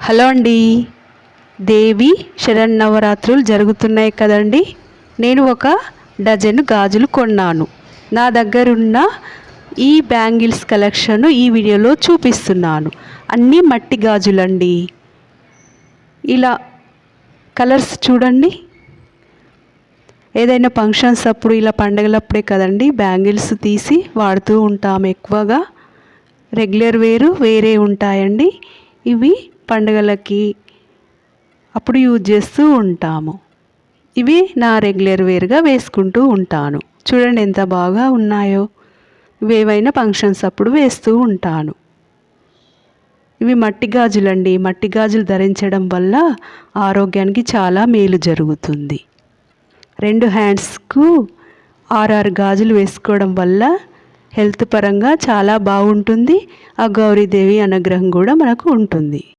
Hello అండి. దేవి శరన్నవరాత్రులు జరుగుతున్నాయి కదండి. నేను ఒక డజన్ గాజులు కొన్నాను. నా దగ్గరున్న ఈ బ్యాంగిల్స్ కలెక్షన్ ఈ వీడియోలో చూపిస్తున్నాను. అన్నీ మట్టి గాజులండి. ఇలా కలర్స్ చూడండి. ఏదైనా ఫంక్షన్స్ అప్పుడు ఇలా పండగలప్పుడే కదండి బ్యాంగిల్స్ తీసి వాడుతూ ఉంటాము ఎక్కువగా. రెగ్యులర్ వేరే ఉంటాయండి. ఇవి పండుగలకి అప్పుడు యూజ్ చేస్తూ ఉంటాము. ఇవి నా రెగ్యులర్ వేర్గా వేసుకుంటూ ఉంటాను. చూడండి ఎంత బాగా ఉన్నాయో. ఇవి ఏవైనా ఫంక్షన్స్ అప్పుడు వేస్తూ ఉంటాను. ఇవి మట్టి గాజులండి. మట్టి గాజులు ధరించడం వల్ల ఆరోగ్యానికి చాలా మేలు జరుగుతుంది. 2 హ్యాండ్స్కు 6 గాజులు వేసుకోవడం వల్ల హెల్త్ పరంగా చాలా బాగుంటుంది. ఆ గౌరీదేవి అనుగ్రహం కూడా మనకు ఉంటుంది.